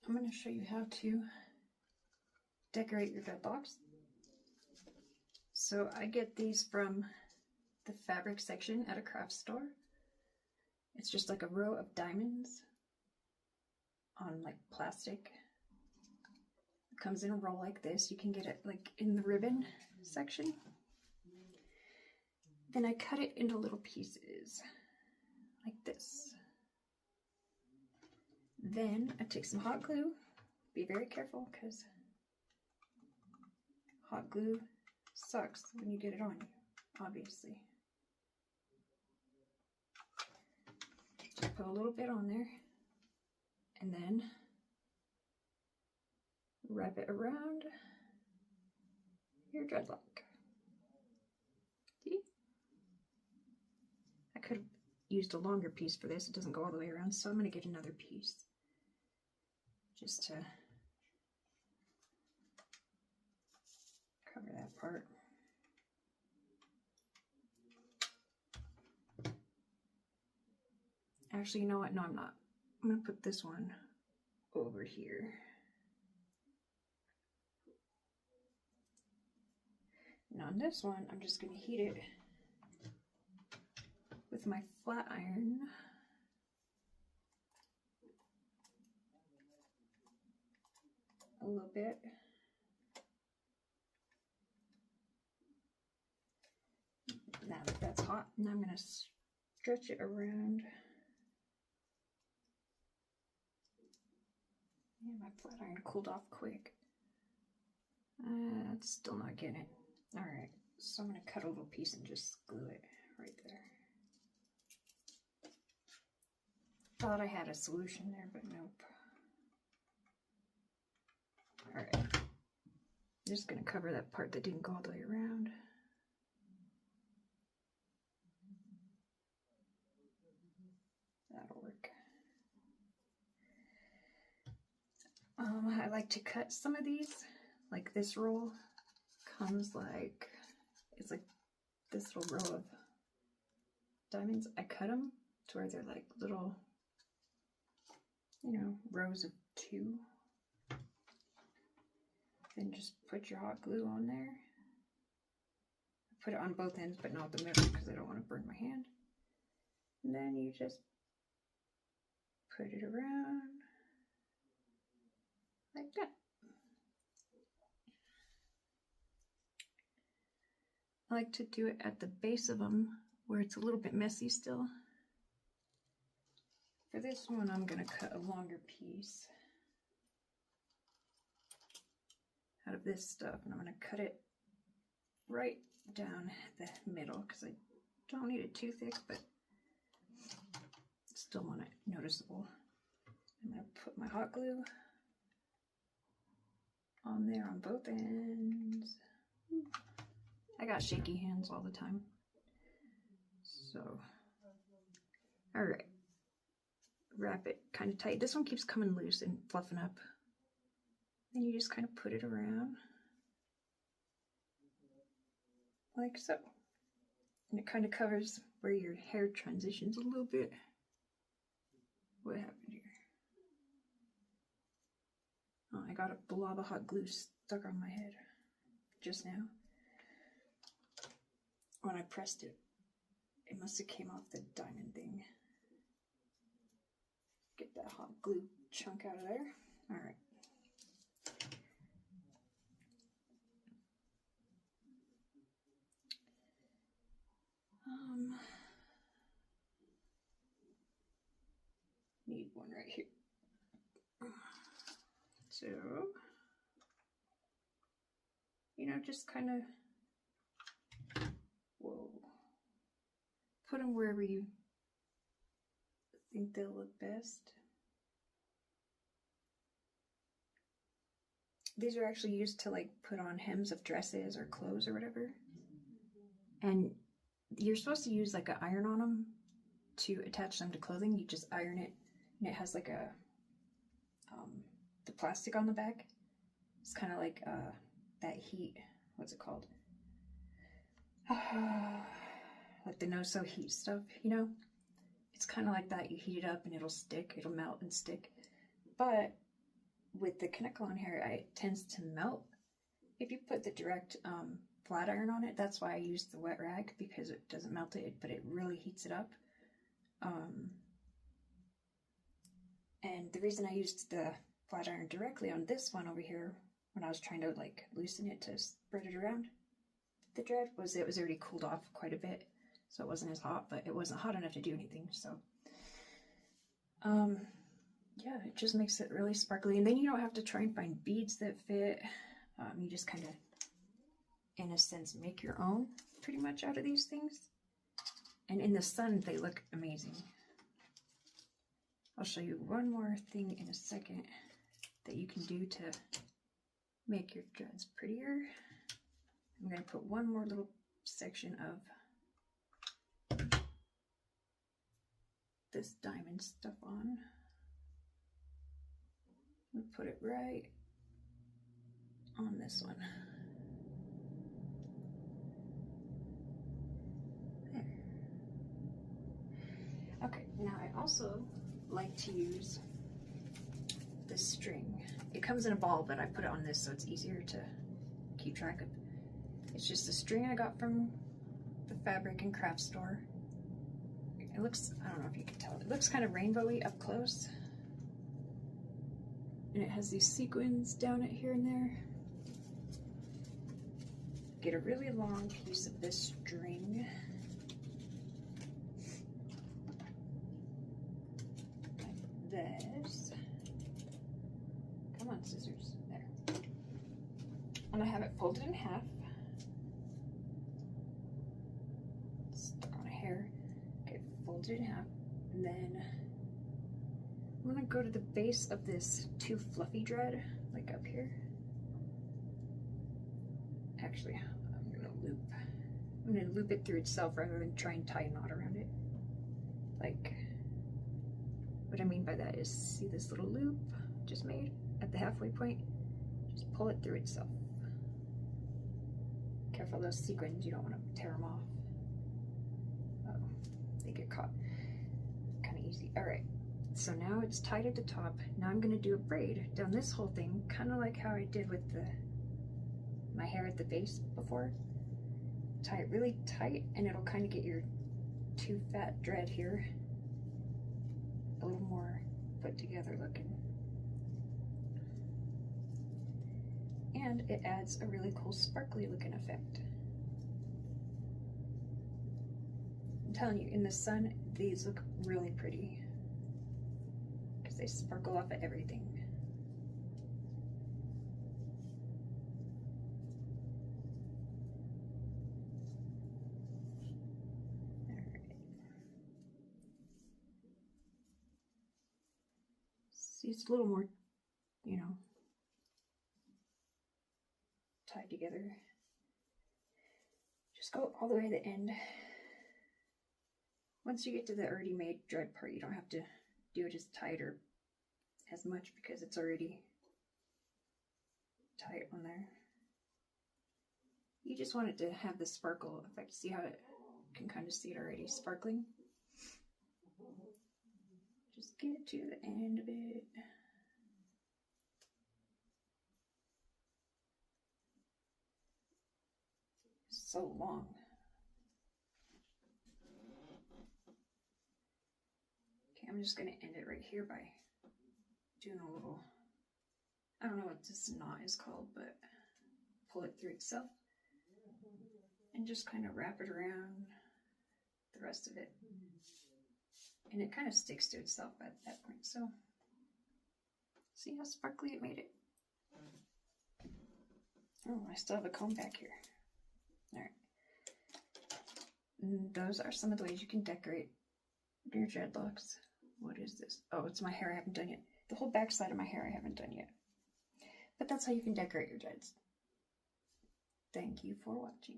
I'm going to show you how to decorate your dreadlocks. So I get these from the fabric section at a craft store. It's just like a row of diamonds on like plastic. It comes in a roll like this. You can get it like in the ribbon section. Then I cut it into little pieces like this. Then I take some hot glue. Be very careful because hot glue sucks when you get it on you, obviously. Just put a little bit on there and then wrap it around your dreadlock. See? I could have used a longer piece for this. It doesn't go all the way around, so I'm going to get another piece just to cover that part. Actually, you know what? No, I'm not. I'm going to put this one over here. And on this one, I'm just going to heat it with my flat iron. A little bit. Now that that's hot, now I'm going to stretch it around. Yeah, my flat iron cooled off quick. It's still not getting it. Alright, so I'm going to cut a little piece and just glue it right there. Thought I had a solution there, but nope. Alright, I'm just going to cover that part that didn't go all the way around. That'll work. I like to cut some of these, like this roll comes like, it's like this little row of diamonds. I cut them to where they're like little, you know, rows of 2. Then just put your hot glue on there. Put it on both ends, but not the middle because I don't want to burn my hand. And then you just put it around like that. I like to do it at the base of them where it's a little bit messy still. For this one, I'm going to cut a longer piece out of this stuff, and I'm going to cut it right down the middle because I don't need it too thick, but still want it noticeable. I'm going to put my hot glue on there on both ends. I got shaky hands all the time. So, all right. Wrap it kind of tight. This one keeps coming loose and fluffing up. Then you just kind of put it around like so. And it kind of covers where your hair transitions a little bit. What happened here? Oh, I got a blob of hot glue stuck on my head just now. When I pressed it, it must have came off the diamond thing. Get that hot glue chunk out of there. All right. Need one right here. So, you know, just kind of, whoa, put them wherever you think they'll look best. These are actually used to like put on hems of dresses or clothes or whatever. And you're supposed to use like an iron on them to attach them to clothing. You just iron it, and it has like a the plastic on the back. It's kind of like that heat, what's it called? Like the no-sew heat stuff, you know? It's kind of like that. You heat it up and it'll stick, it'll melt and stick. But with the Kanekalon hair, it tends to melt. If you put the direct flat iron on it, that's why I use the wet rag, because it doesn't melt it, but it really heats it up. And the reason I used the flat iron directly on this one over here, when I was trying to like loosen it to spread it around the dread, was it was already cooled off quite a bit, so it wasn't as hot, but it wasn't hot enough to do anything. So yeah, it just makes it really sparkly, and then you don't have to try and find beads that fit. You just kind of, in a sense, make your own pretty much out of these things, and in the sun they look amazing. I'll show you one more thing in a second that you can do to make your dreads prettier. I'm going to put one more little section of this diamond stuff on. I'm going to put it right on this one. There. Okay, now I also like to use this string. It comes in a ball, but I put it on this so it's easier to keep track of. It's just a string I got from the fabric and craft store. It looks, I don't know if you can tell, it looks kind of rainbowy up close. And it has these sequins down it here and there. Get a really long piece of this string. Like this. Come on, scissors. There. And I have it folded in half. Stuck on a hair. Okay, folded in half. And then I'm gonna go to the base of this too fluffy dread, like up here. Actually, I'm gonna loop it through itself rather than try and tie a knot around it. Like, what I mean by that is, see this little loop just made at the halfway point? Just pull it through itself. Careful those sequins, you don't want to tear them off. Uh-oh, they get caught. Kind of easy. All right, so now it's tied at the top. Now I'm gonna do a braid down this whole thing, kind of like how I did with my hair at the base before. Tie it really tight, and it'll kind of get your too fat dread here a little more put together looking. And it adds a really cool sparkly looking effect. I'm telling you, in the sun, these look really pretty because they sparkle off of everything. See, it's a little more, you know, tied together. Just go all the way to the end. Once you get to the already made dread part, you don't have to do it as tight or as much because it's already tight on there. You just want it to have the sparkle effect. See how it, you can kind of see it already sparkling? Just get to the end of it. So long. Okay, I'm just going to end it right here by doing a little, I don't know what this knot is called, but pull it through itself and just kind of wrap it around the rest of it. And it kind of sticks to itself at that point. So, see how sparkly it made it? Oh, I still have a comb back here. All right. Those are some of the ways you can decorate your dreadlocks. What is this? Oh, it's my hair I haven't done yet. The whole back side of my hair I haven't done yet. But that's how you can decorate your dreads. Thank you for watching.